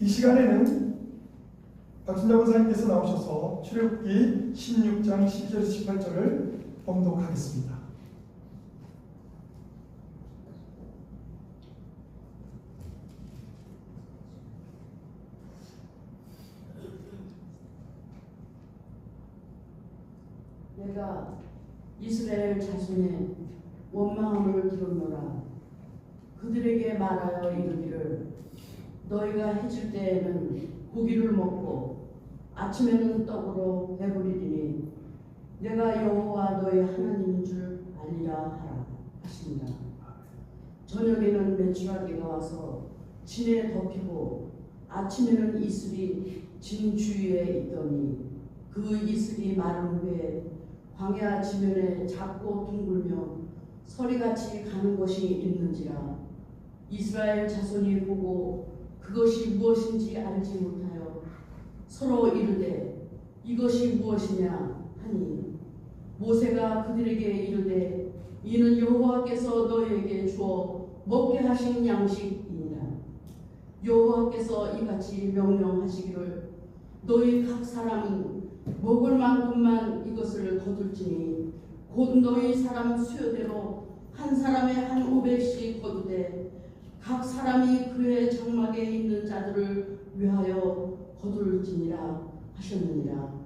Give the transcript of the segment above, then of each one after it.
시간에는 박순자 권사님께서 나오셔서 출애굽기 16장 12절에서 18절을 봉독하겠습니다. 내가 이스라엘 자손의 원망함을 들었노라. 그들에게 말하여 이르기를 너희가 해질 때에는 고기를 먹고 아침에는 떡으로 배부리리니 내가 여호와 너희 하나님인 줄 알리라 하라 하십니다. 저녁에는 메추라기가 와서 진에 덮이고 아침에는 이슬이 진 주위에 있더니 그 이슬이 마른 후에 광야 지면에 작고 둥글며 서리같이 가는 것이 있는지라. 이스라엘 자손이 보고 그것이 무엇인지 알지 못하여 서로 이르되 이것이 무엇이냐 하니 모세가 그들에게 이르되 이는 여호와께서 너희에게 주어 먹게 하신 양식이니라. 여호와께서 이같이 명령하시기를 너희 각 사람은 먹을 만큼만 이것을 거둘지니 곧 너희 사람 수요대로 한 사람에 한 500씩 거두되 각 사람이 그의 장막에 있는 자들을 위하여 거둘지니라 하셨느니라.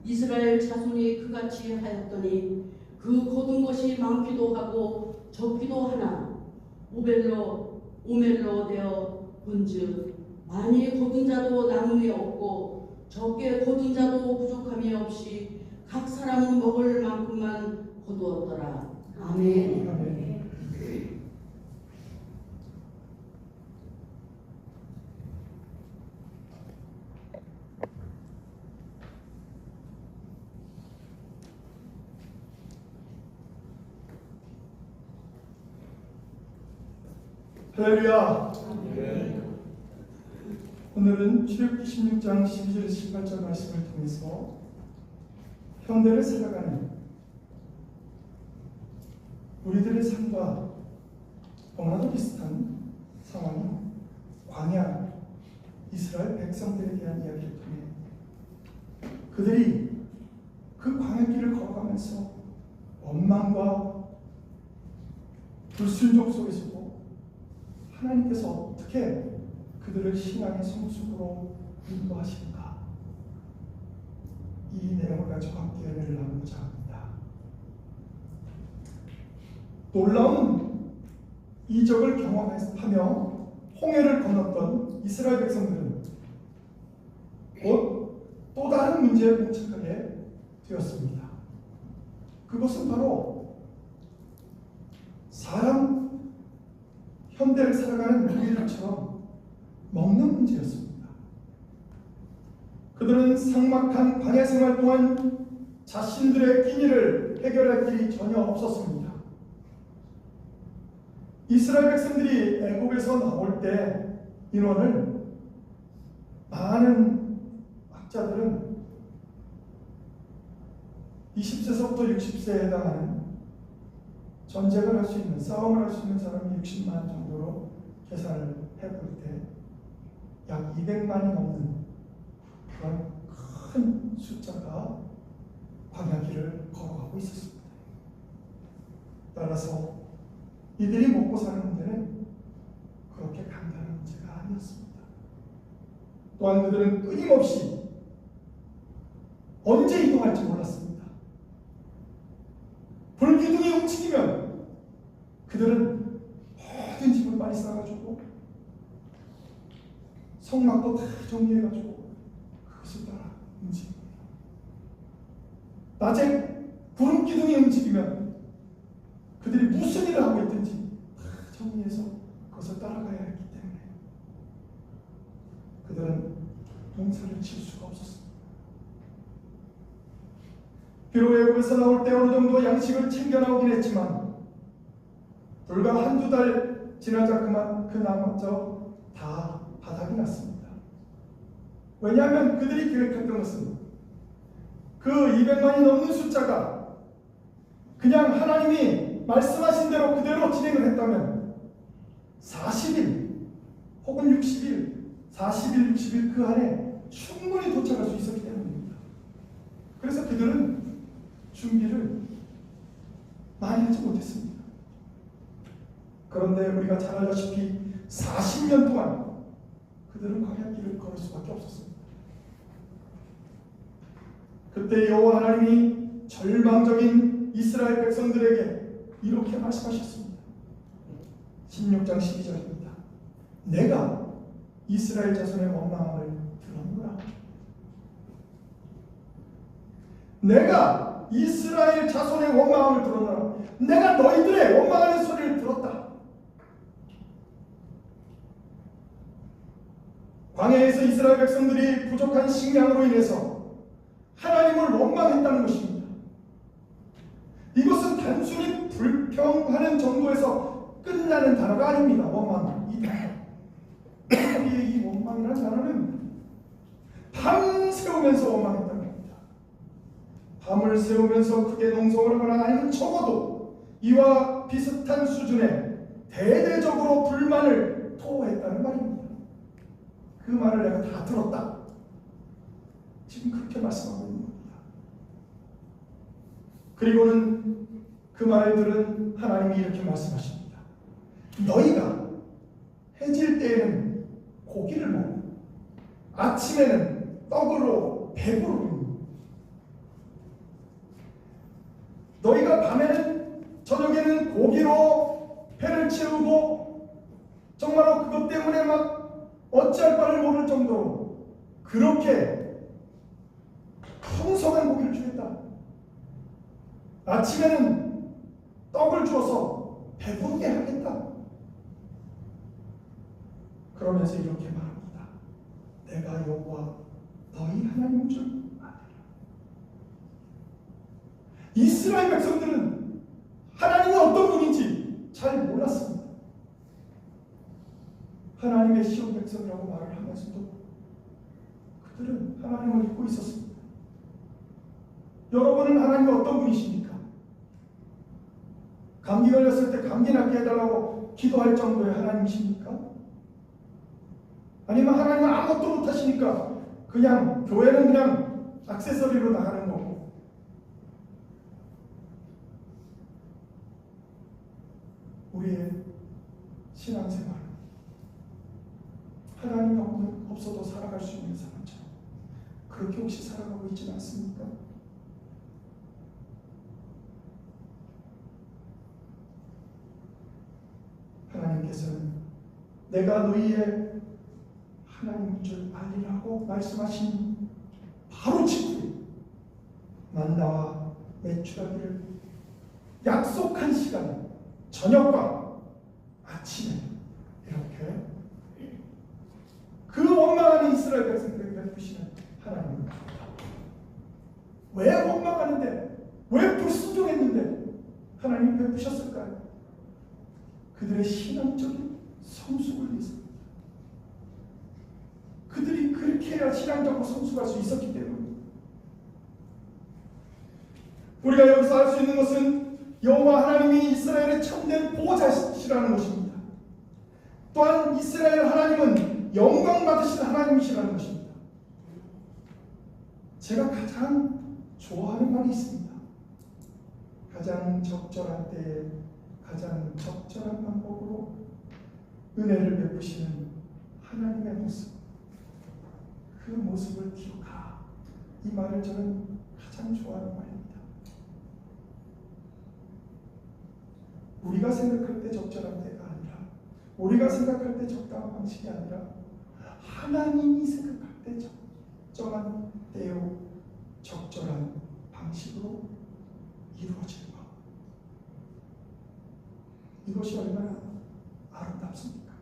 이스라엘 자손이 그같이 하였더니 그 거둔 것이 많기도 하고 적기도 하나 오멜로 되어 본즉 많이 거둔 자도 남음이 없고 적게 거둔 자도 부족함이 없이 각 사람은 먹을 만큼만 거두었더라. 아멘. 아멘. 할렐루야. 오늘은 출애굽기 16장 12절에서 18절 말씀을 통해서 현대를 살아가는 우리들의 삶과 너무나도 비슷한 상황이 광야 이스라엘 백성들에 대한 이야기를 통해 그들이 그 광야길을 걸어가면서 원망과 불순종 속에서도 하나님께서 어떻게 그들을 신앙의 성숙으로 인도하시는가, 이 내용을 가지고 함께 은혜를 나누고자 합니다. 놀라운 이적을 경험하며 홍해를 건넜던 이스라엘 백성들은 곧 또 다른 문제에 봉착하게 되었습니다. 그것은 바로 현대를 살아가는 우리들처럼 먹는 문제였습니다. 그들은 삭막한 광야 생활 동안 자신들의 끼니를 해결할 길이 전혀 없었습니다. 이스라엘 백성들이 애굽에서 나올 때 인원을 많은 학자들은 20세서부터 60세에 해당하는 전쟁을 할 수 있는, 싸움을 할 수 있는 사람이 60만 정도로 계산을 해볼 때 약 200만이 넘는 그런 큰 숫자가 광야길을 걸어가고 있었습니다. 따라서 이들이 먹고 사는 문제는 그렇게 간단한 문제가 아니었습니다. 또한 그들은 끊임없이 언제 이동할지 몰랐습니다. 불기둥이 움직이면 그들은 모든 집을 빨리 싸가지고 성막도 다 정리해가지고 그것을 따라 움직입니다. 낮에 구름기둥이 움직이면 그들이 무슨 일을 하고 있든지 다 정리해서 그것을 따라가야 했기 때문에 그들은 농사를 지을 수가 없었습니다. 비록 애굽에서 나올 때 어느 정도 양식을 챙겨 나오긴 했지만 불과 한두 달 지나자 그 나머저 다 바닥이 났습니다. 왜냐하면 그들이 계획했던 것은 그 200만이 넘는 숫자가 그냥 하나님이 말씀하신 대로 그대로 진행을 했다면 40일 혹은 60일, 40일, 60일 그 안에 충분히 도착할 수 있었기 때문입니다. 그래서 그들은 준비를 많이 하지 못했습니다. 그런데 우리가 잘 알다시피 40년 동안 그들은 광야길을 걸을 수밖에 없었습니다. 그때 여호와 하나님이 절망적인 이스라엘 백성들에게 이렇게 말씀하셨습니다. 16장 12절입니다. 내가 이스라엘 자손의 원망을 들었노라. 내가 이스라엘 자손의 원망을 들었노라. 내가 너희들의 원망하는 소리를 들었다. 광야에서 이스라엘 백성들이 부족한 식량으로 인해서 하나님을 원망했다는 것입니다. 이것은 단순히 불평하는 정도에서 끝나는 단어가 아닙니다. 원망, 이 단어. 우리의 이 원망이라는 단어는 밤새우면서 원망했다는 겁니다. 밤을 새우면서 크게 농성을 하거나 아니면 적어도 이와 비슷한 수준의 대대적으로 불만을 토했다는 말입니다. 그 말을 내가 다 들었다. 지금 그렇게 말씀하고 있는 겁니다. 그리고는 그 말을 들은 하나님이 이렇게 말씀하십니다. 너희가 해질 때에는 고기를 먹고 아침에는 떡으로 배부르니 너희가 밤에는 저녁에는 고기로 배를 채우고 정말로 그것 때문에 막 어찌할 바를 모를 정도로 그렇게 풍성한 고기를 주겠다. 아침에는 떡을 주어서 배부르게 하겠다. 그러면서 이렇게 말합니다. 내가 여호와 너희 하나님인 줄 아느라. 이스라엘 백성들은 하나님이 어떤 분인지 잘 몰랐습니다. 하나님의 시온 백성이라고 말을 하면서도 그들은 하나님을 잊고 있었습니다. 여러분은 하나님이 어떤 분이십니까? 감기 걸렸을 때 감기 낫게 해달라고 기도할 정도의 하나님이십니까? 아니면 하나님은 아무것도 못하시니까 그냥 교회는 그냥 액세서리로 나가는 거고 우리의 신앙생활 하나님이 없어도 살아갈 수 있는 사람처럼 그렇게 혹시 살아가고 있지는 않습니까? 하나님께서는 내가 너희의 하나님인 줄 알리라고 말씀하신 바로 직후에 만나와 메추라기를 약속한 시간에 저녁과 아침에 이렇게 그 원망하는 이스라엘 백성들에게 베푸시는 하나님입니다. 왜 원망하는데 왜 불순종했는데 하나님이 베푸셨을까요? 그들의 신앙적인 성숙을 위해서입니다. 그들이 그렇게 해야 신앙적으로 성숙할 수 있었기 때문입니다. 우리가 여기서 알 수 있는 것은 여호와 하나님이 이스라엘의 참된 보호자시라는 것입니다. 또한 이스라엘 하나님은 영광 받으신 하나님이시라는 것입니다. 제가 가장 좋아하는 말이 있습니다. 가장 적절한 때에 가장 적절한 방법으로 은혜를 베푸시는 하나님의 모습, 그 모습을 기억하라. 이 말을 저는 가장 좋아하는 말입니다. 우리가 생각할 때 적절한 때가 아니라 우리가 생각할 때 적당한 방식이 아니라 하나님이 생각할 때 적정한 때요 적절한 방식으로 이루어지는 것. 이것이 얼마나 아름답습니까?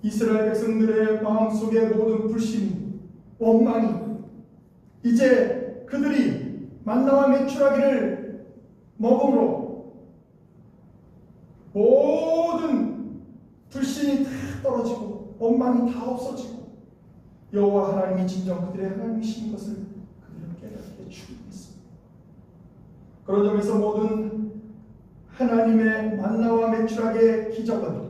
이스라엘 백성들의 마음속의 모든 불신이 원망이 이제 그들이 만나와 메추라기를 먹음으로 모든 불신이 다 떨어지고 원망이 다 없어지고 여호와 하나님이 진정 그들의 하나님이신 것을 그들은 깨닫게 충분했습니다. 그런 점에서 모든 하나님의 만나와 메추라기의 기적은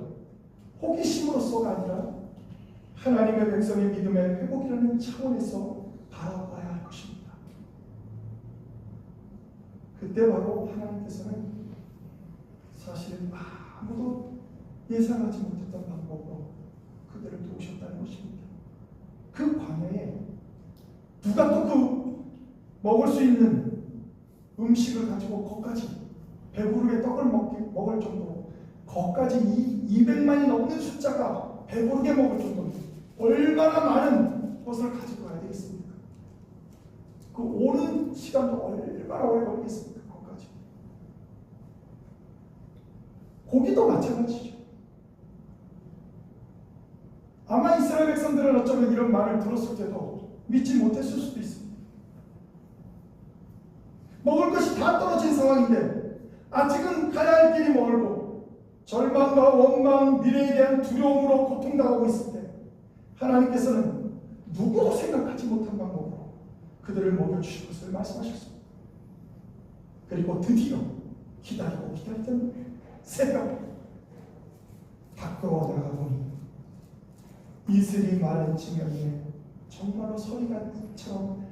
호기심으로서가 아니라 하나님의 백성의 믿음의 회복이라는 차원에서 바라봐야 할 것입니다. 그때 바로 하나님께서는 사실은 아무도 예상하지 못했던 방법으로 그들을 도우셨다는 것입니다. 그 광야에 누가 또 그 먹을 수 있는 음식을 가지고 거기까지 배부르게 떡을 먹을 정도로 거기까지 200만이 넘는 숫자가 배부르게 먹을 정도로 얼마나 많은 것을 가지고 가야 되겠습니까? 그 오는 시간도 얼마나 오래 걸리겠습니까? 거기까지. 고기도 마찬가지죠. 아마 이스라엘 백성들은 어쩌면 이런 말을 들었을 때도 믿지 못했을 수도 있습니다. 먹을 것이 다 떨어진 상황인데 아직은 가야 할 길이 멀고 절망과 원망, 미래에 대한 두려움으로 고통당하고 있을 때 하나님께서는 누구도 생각하지 못한 방법으로 그들을 먹여주실 것을 말씀하셨습니다. 그리고 드디어 기다리고 기다리던 새벽 밖으로 나가보니 이슬이 마른 지면에 정말로 서리같처럼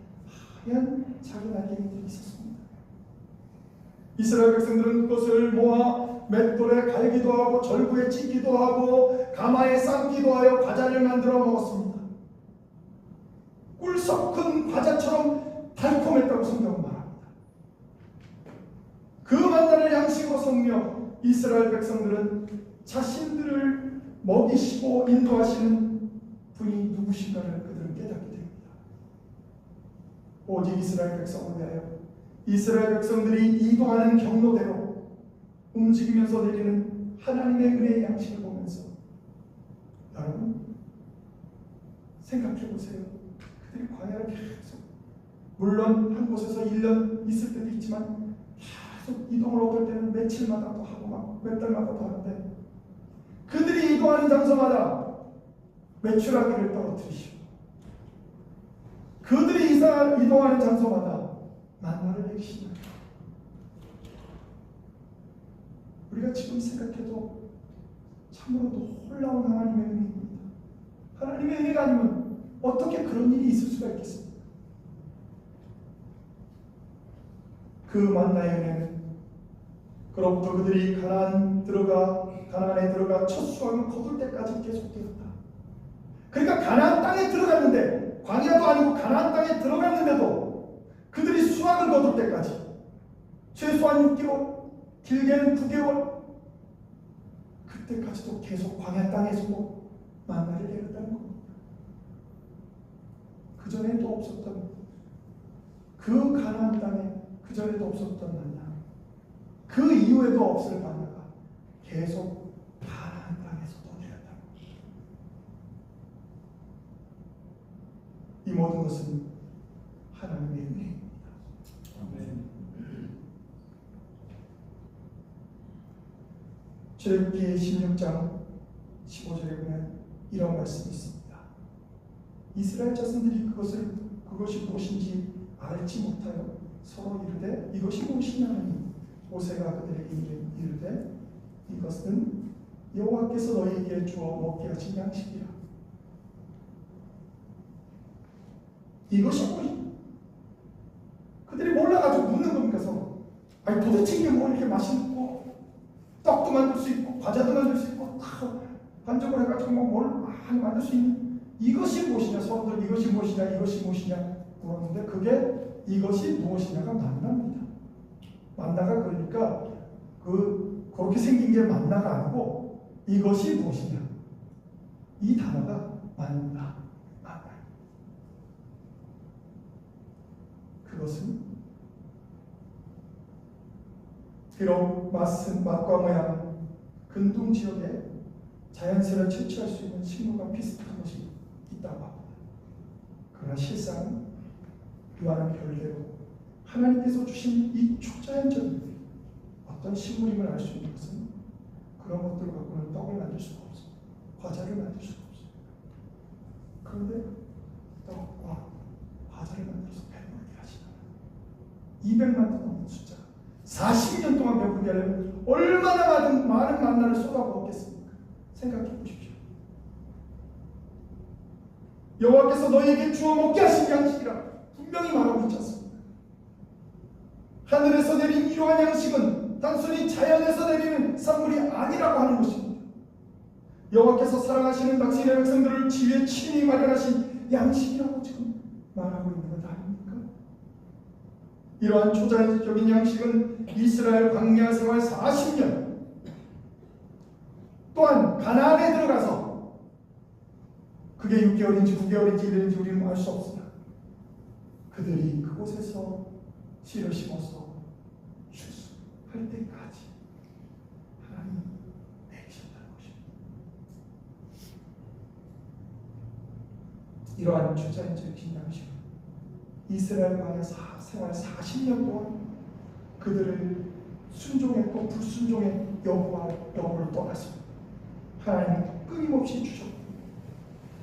하얀 작은 알갱이들이 있었습니다. 이스라엘 백성들은 그것을 모아 맷돌에 갈기도 하고 절구에 찢기도 하고 가마에 삶기도 하여 과자를 만들어 먹었습니다. 꿀 섞은 과자처럼 달콤했다고 성경은 말합니다. 그 만나를 양식으로 섬겨 이스라엘 백성들은 자신들을 먹이시고 인도하시는 분이 누구신가를 그들은 깨닫게 됩니다. 오직 이스라엘 백성을 위하여 이스라엘 백성들이 이동하는 경로대로 움직이면서 내리는 하나님의 은혜의 양식을 보면서 여러분 생각해 보세요. 그들이 광야를 계속 물론 한 곳에서 1년 있을 때도 있지만 계속 이동을 어떨 때는 며칠마다 또 하고 막 몇 달마다 또 하는데 그들이 이동하는 장소마다 메추라기를 떨어뜨리시고 그들이 이동하는 장소마다 만나를 내리시는 우리가 지금 생각해도 참으로 놀라운 하나님의 은혜입니다. 하나님의 은혜가 아니면 어떻게 그런 일이 있을 수가 있겠습니까? 그 만나의 은혜는 그로부터 그들이 가나안에 들어가 첫 수확을 거둘 때까지 계속되었다. 그러니까 가나안 땅에 들어갔는데 광야도 아니고 가나안 땅에 들어갔는데도 그들이 수확을 거둘 때까지 최소한 6개월, 길게는 9개월 그때까지도 계속 광야 땅에서도 만나를 내렸다는 겁니다. 그전에도 없었던 그 가나안 땅에 그전에도 없었던 만나 그 이후에도 없을 만나가 계속 가나안 땅에서도 내렸다는 겁니다. 이 모든 것은 하나님의 은혜입니다. 아멘. 출애굽기 16장 15절에 보면 이런 말씀이 있습니다. 이스라엘 자손들이 그것이 무엇인지 알지 못하여 서로 이르되 이것이 무엇이냐 하니 모세가 그들에게 이르되 이것은 여호와께서 너희에게 주어 먹게 하신 양식이라. 이것이 뭐지? 그들이 몰라가지고 묻는 겁니까 서로? 아니 도대체 이게 뭐 이렇게 맛있고 떡도 만들 수 있고 과자도 만들 수 있고 다 반죽을 해가지고 뭘 많이 만들 수 있는 이것이 무엇이냐? 서로들 이것이 무엇이냐 물었는데 그게 이것이 무엇이냐가 만나입니다. 만나가 그러니까 그렇게 생긴 게 만나가 아니고 이것이 무엇이냐? 이 단어가 만나. 그것은 비록 맛과 모양, 근동 지역에 자연스레 채취할 수 있는 식물과 비슷한 것이 있다고 합니다. 그러나 실상 이와는 별개로 하나님께서 주신 이 초자연적인 어떤 식물임을 알 수 있는 것은 그런 것들 갖고는 떡을 만들 수가 없습니다. 과자를 만들 수가 없습니다. 그런데 떡과 과자를 만들어서 배부르게 하시는 200만 도 넘는 숫자 40년 동안 배부르게 하려면 얼마나 많은 만나를 쏟아부었겠습니까? 생각해 보십시오. 여호와께서 너희에게 주어 먹게 하신 양식이라 분명히 말하고 있지 않습니까? 하늘에서 내린 이러한 양식은 단순히 자연에서 내리는 산물이 아니라고 하는 것입니다. 여호와께서 사랑하시는 당신의 백성들을 지혜 친히 마련하신 양식이라고 지금 말하고 있는 것 아닙니까? 이러한 초자연적인 양식은 이스라엘 광야 생활 40년 또한 가나안에 들어가서 그게 6개월인지 9개월인지 1년인지 우리는 알 수 없으나 그들이 그곳에서 씨를 심어서 출수할 때까지 하나님이 내리셨다는 것입니다. 이러한 초자연적인 양식은 이스라엘 광야 생활 40년 동안 그들을 순종했고 불순종의 여호와를 떠났습니다. 하나님은 끊임없이 주셨고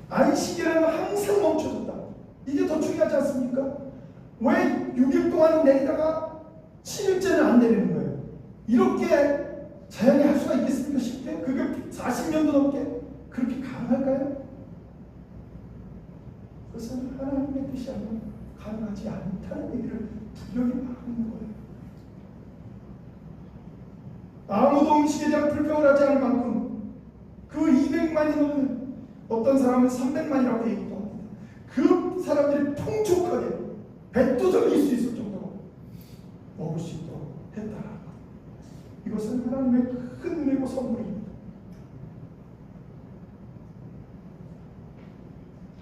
안식일에는 항상 멈춰졌다. 이게 더 중요하지 않습니까? 왜 6일 동안 내리다가 7일째는 안 내리는 거예요? 이렇게 자연이 할 수가 있겠습니까? 쉽게? 그게 40년도 넘게 그렇게 가능할까요? 그것은 하나님의 뜻이 아니면 가능하지 않다는 얘기를 분명히 말하고 있는 거예요. 아무도 음식에 대한 불평을 하지 않을 만큼 그 200만이 넘는 어떤 사람은 300만이라고 얘기도 합니다. 그 사람들이 풍족하게 배뚜덕일 수 있을 정도로 먹을 수 있도록 했다라는 것. 이것은 하나님의 큰 은혜고 선물입니다.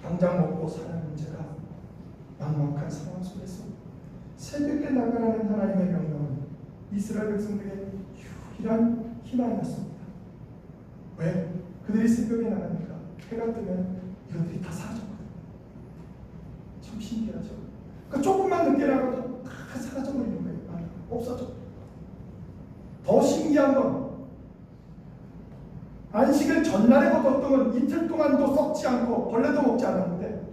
당장 먹고 사는 문제가 막막한 상황 속에서 새벽에 나가라는 하나님의 명령은 이스라엘 백성들에게 유일한 희망이었습니다. 왜? 그들이 새벽에 나가니까 해가 뜨면 이것들이 다 사라졌거든요. 참 신기하죠. 그러니까 조금만 늦게 나가도 다 사라져버리는 거예요. 없어져. 더 신기한 건 안식일 전날에 거뒀던 건 이틀 동안도 썩지 않고 벌레도 먹지 않았는데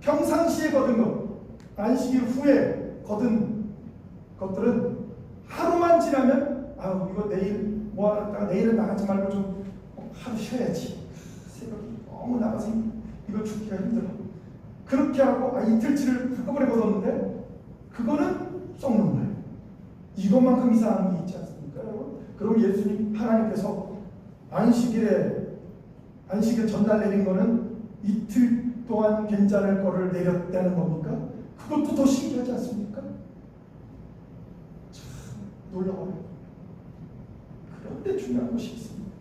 평상시에 거둔 것, 안식일 후에 거둔 것들은 하루만 지나면 아유 이거 내일 모아놨다가 내일은 나가지 말고 좀 하루 쉬어야지. 새벽이 너무 나가서 이거 죽기가 힘들어. 그렇게 하고 이틀치를 한꺼번에 거뒀는데 그거는 썩는 거예요. 이것만큼 이상한 게 있지 않습니까, 여러분? 그럼 예수님 하나님께서 안식일 전날 내린 거는 이틀 동안 괜찮을 거를 내렸다는 겁니까? 그것도 더 신기하지 않습니까? 참 놀라워요. 그런데 중요한 것이 있습니다.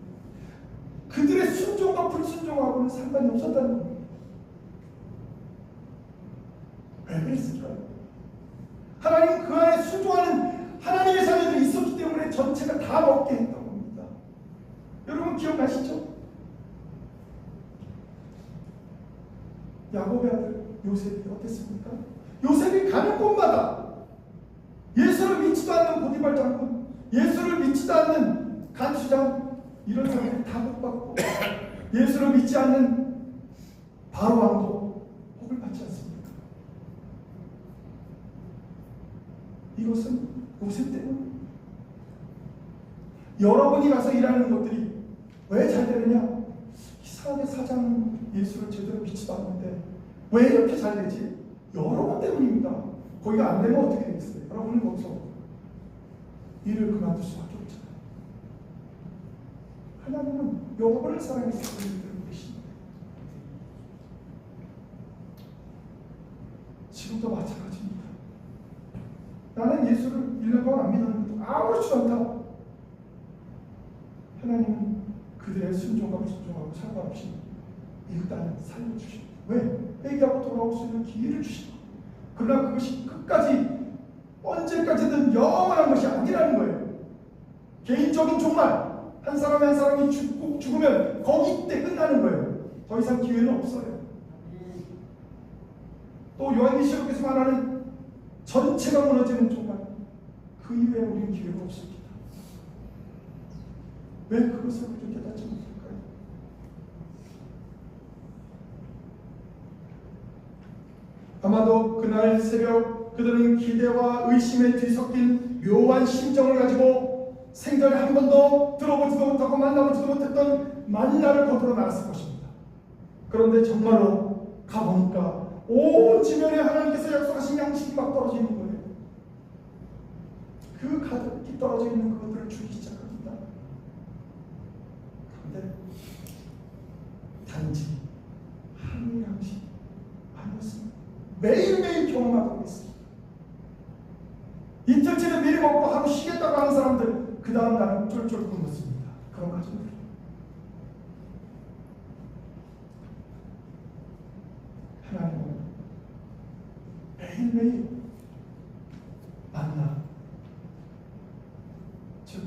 그들의 순종과 불순종하고는 상관이 없었다는 겁니다. 왜 그랬을까요? 하나님 그 안에 순종하는 하나님의 자녀들이 있었기 때문에 전체가 다 먹게 했던 겁니다. 여러분 기억나시죠? 야곱의 아들 요셉이 어땠습니까? 요셉이 가는 곳마다 예수를 믿지도 않는 보디발 장군, 예수를 믿지도 않는 간수장, 이런 사람들이 다 복받고 예수를 믿지 않는 바로 왕도 복을 받지 않습니까? 이것은 요셉 때문에 여러분이 가서 일하는 것들이 왜 잘 되느냐? 이상하게 사장은 예수를 제대로 믿지도 않는데 왜 이렇게 잘 되지? 여러분 때문입니다. 거기가 안 되면 어떻게 되겠어요? 여러분은 거기서 일을 그만둘 수밖에 없잖아요. 하나님은 여러분을 사랑해서 그들을 계십니다. 지금도 마찬가지입니다. 나는 예수를 1년 동안 안 믿었는데 아무렇지도 않다. 하나님은 그들의 순종과 불순종하고 상관없이 일단 살려주십니다. 왜? 회개하고 돌아올 수 있는 기회를 주십니다. 그러나 그것이 끝까지 언제까지든 영원한 것이 아니라는 거예요. 개인적인 종말, 한 사람이 한 사람이 죽으면 거기 때 끝나는 거예요. 더 이상 기회는 없어요. 또 요한계시록에서 말하는 전체가 무너지는 종말, 그 이후에 우리는 기회가 없습니다. 왜 그것을 우리는 깨닫지 못할까요? 아마도 그날 새벽 그들은 기대와 의심에 뒤섞인 묘한 심정을 가지고 생전에 한 번도 들어보지도 못하고 만나보지도 못했던 만나를 거두러 나갔을 것입니다. 그런데 정말로 가보니까 온 지면에 하나님께서 약속하신 양식이 막 떨어져 있는 거예요. 그 가득히 떨어져 있는 그것들을 주기 시작합니다. 그런데 단지 한 양식 아니었습니다. 매일매일 경험하고 있습니다. 이틀째는 미리 먹고 하루 쉬겠다고 하는 사람들, 그 다음 날은 쫄쫄 굶었습니다. 그런 가정들. 하나님은 매일매일 만나, 즉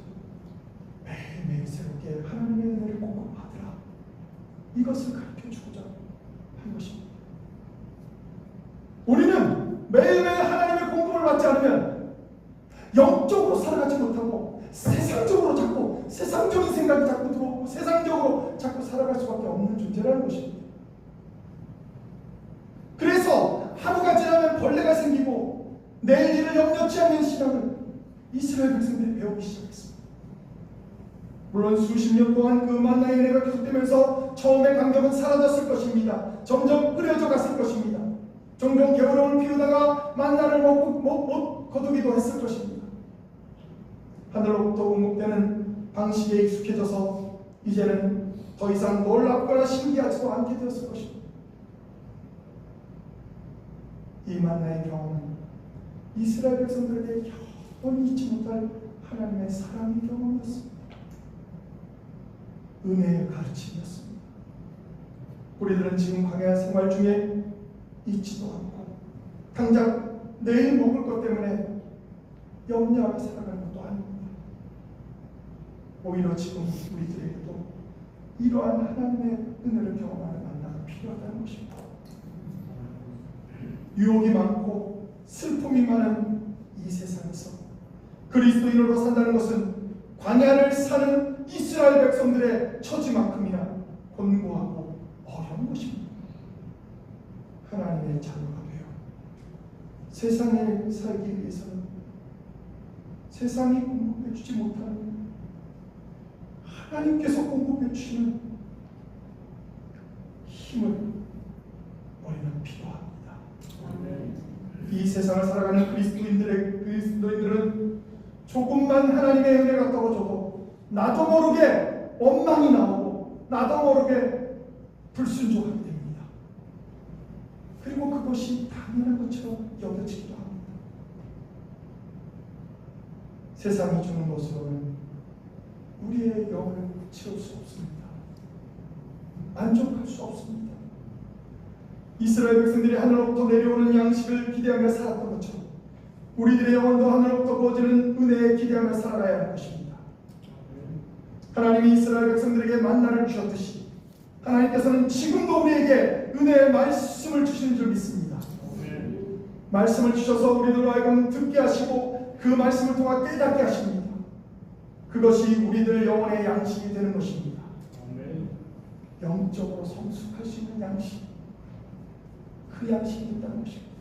매일매일 새롭게 하나님의 은혜를 공급하더라, 이것을 가르쳐주고자 한 것입니다. 우리는 매일매일 하나님의 공급을 받지 않으면 영적으로 살아가지 못하고 세상적으로 자꾸 세상적인 생각이 자꾸 들어오고 세상적으로 자꾸 살아갈 수밖에 없는 존재라는 것입니다. 그래서 하루가 지나면 벌레가 생기고 내일 일을 염려치 않는 신앙을 이스라엘 백성들이 배우기 시작했습니다. 물론 수십 년 동안 그 만나의 은혜가 계속되면서 처음의 감격은 사라졌을 것입니다. 점점 흐려져 갔을 것입니다. 종종 겨울을 피우다가 만나를 못 거두기도 했을 것입니다. 하늘로부터 공급되는 방식에 익숙해져서 이제는 더 이상 놀랍거나 신기하지도 않게 되었을 것입니다. 이 만나의 경험은 이스라엘 백성들에게 영원히 잊지 못할 하나님의 사랑의 경험이었습니다. 은혜의 가르침이었습니다. 우리들은 지금 광야 생활 중에 잊지도 않고 당장 내일 먹을 것 때문에 염려하며 살아가는 것도 아닙니다. 오히려 지금 우리들에게도 이러한 하나님의 은혜를 경험하는 만나가 필요하다는 것입니다. 유혹이 많고 슬픔이 많은 이 세상에서 그리스도인으로 산다는 것은 광야를 사는 이스라엘 백성들의 처지만큼이나 곤고하고 어려운 것입니다. 하나님의 자녀가 되어 세상에 살기 위해서는 세상이 공급해 주지 못하는 하나님께서 공급해 주시는 힘을 우리는 필요합니다. 이 세상을 살아가는 그리스도인들은 조금만 하나님의 은혜가 떨어져도 나도 모르게 원망이 나오고 나도 모르게 불순종하게 됩니다. 그리고 그것이 당연한 것처럼 여겨지기도 합니다. 세상이 주는 것으로는 우리의 영혼을 채울 수 없습니다. 만족할 수 없습니다. 이스라엘 백성들이 하늘로부터 내려오는 양식을 기대하며 살았던 것처럼 우리들의 영혼도 하늘로부터 부어지는 은혜에 기대하며 살아가야 할 것입니다. 하나님이 이스라엘 백성들에게 만나를 주셨듯이 하나님께서는 지금도 우리에게 은혜의 말씀을 주시는 줄 믿습니다. 말씀을 주셔서 우리들로 하여금 듣게 하시고 그 말씀을 통해 깨닫게 하십니다. 그것이 우리들 영혼의 양식이 되는 것입니다. 영적으로 성숙할 수 있는 양식, 그 양식이 있다는 것입니다.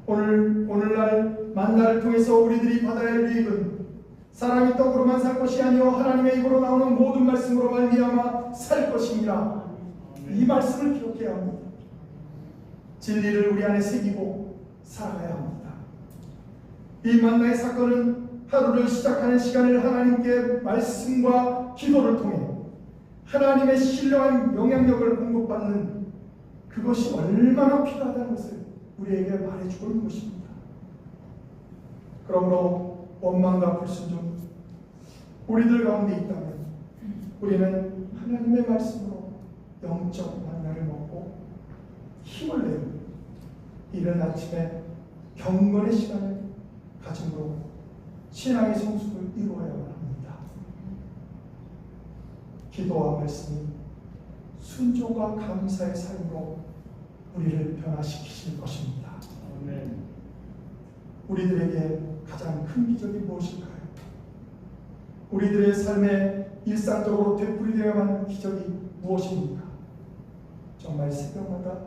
오늘날 만나를 통해서 우리들이 받아야 할 유익은 사람이 떡으로만 살 것이 아니요 하나님의 입으로 나오는 모든 말씀으로 말미암아 살 것이니라. 이 말씀을 기억해야 합니다. 진리를 우리 안에 새기고 살아가야 합니다. 이 만나의 사건은 하루를 시작하는 시간을 하나님께 말씀과 기도를 통해 하나님의 신령한 영향력을 공급받는 그것이 얼마나 필요하다는 것을 우리에게 말해주고 있는 것입니다. 그러므로 원망과 불순종 우리들 가운데 있다면 우리는 하나님의 말씀으로 영적 만나를 먹고 힘을 내고 이른 아침에 경건의 시간을 가짐으로 신앙의 성숙을 이루어야만 합니다. 기도와 말씀이 순종과 감사의 삶으로 우리를 변화시키실 것입니다. 아멘. 우리들에게 가장 큰 기적이 무엇일까요? 우리들의 삶에 일상적으로 되풀이되어야만 하는 기적이 무엇입니까? 정말 새벽마다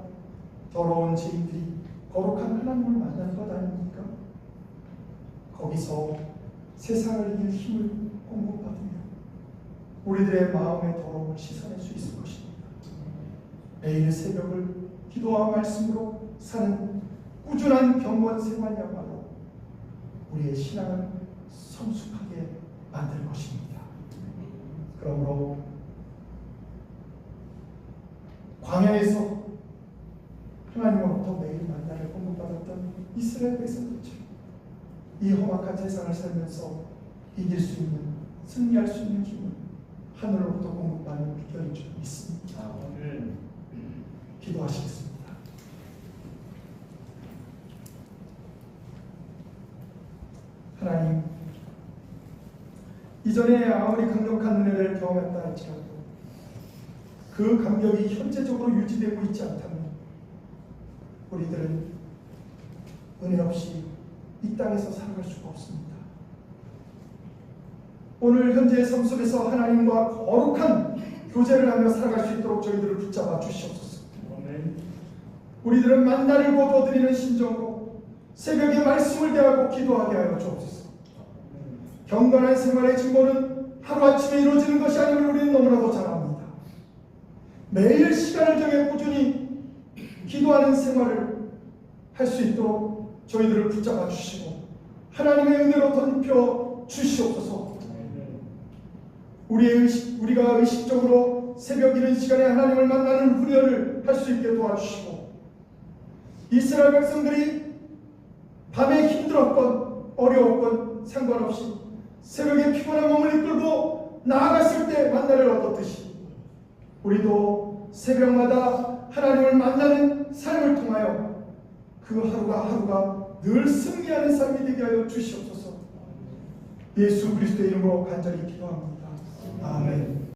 더러운 죄인들이 거룩한 하나님을 만나는 것 아닙니까? 거기서 세상을 이길 힘을 공급받으며 우리들의 마음의 더러움을 씻어낼 수 있을 것입니다. 매일 새벽을 기도와 말씀으로 사는 꾸준한 경건 생활이야말로 우리의 신앙을 성숙하게 만들 것입니다. 그러므로 광야에서 하나님으로부터 매일 만나를 공급받았던 이스라엘 백성들처럼 이 험악한 세상을 살면서 이길 수 있는, 승리할 수 있는 힘은 하늘로부터 공급받는 비결인 줄 믿습니다. 기도하시겠습니다. 하나님, 이전에 아무리 강력한 은혜를 경험했다 할지라도 그 감격이 현재적으로 유지되고 있지 않다면 우리들은 은혜 없이 이 땅에서 살아갈 수가 없습니다. 오늘 현재의 삶 속에서 하나님과 거룩한 교제를 하며 살아갈 수 있도록 저희들을 붙잡아 주시옵소서. 우리들은 만나를 거두어드리는 심정으로 새벽에 말씀을 대하고 기도하게 하여 주옵소서. 경건한 생활의 증거는 하루아침에 이루어지는 것이 아님을 우리는 너무나도 잘 압니다. 매일 시간을 정해 꾸준히 기도하는 생활을 할 수 있도록 저희들을 붙잡아 주시고 하나님의 은혜로 덮여 주시옵소서. 우리가 의식적으로 새벽 이른 시간에 하나님을 만나는 훈련을 할 수 있게 도와주시고 이스라엘 백성들이 밤에 힘들었건 어려웠건 상관없이 새벽에 피곤한 몸을 이끌고 나아갔을 때 만나를 얻었듯이 우리도 새벽마다 하나님을 만나는 삶을 통하여 그 하루가 늘 승리하는 삶이 되게 하여 주시옵소서. 예수 그리스도의 이름으로 간절히 기도합니다. 아멘.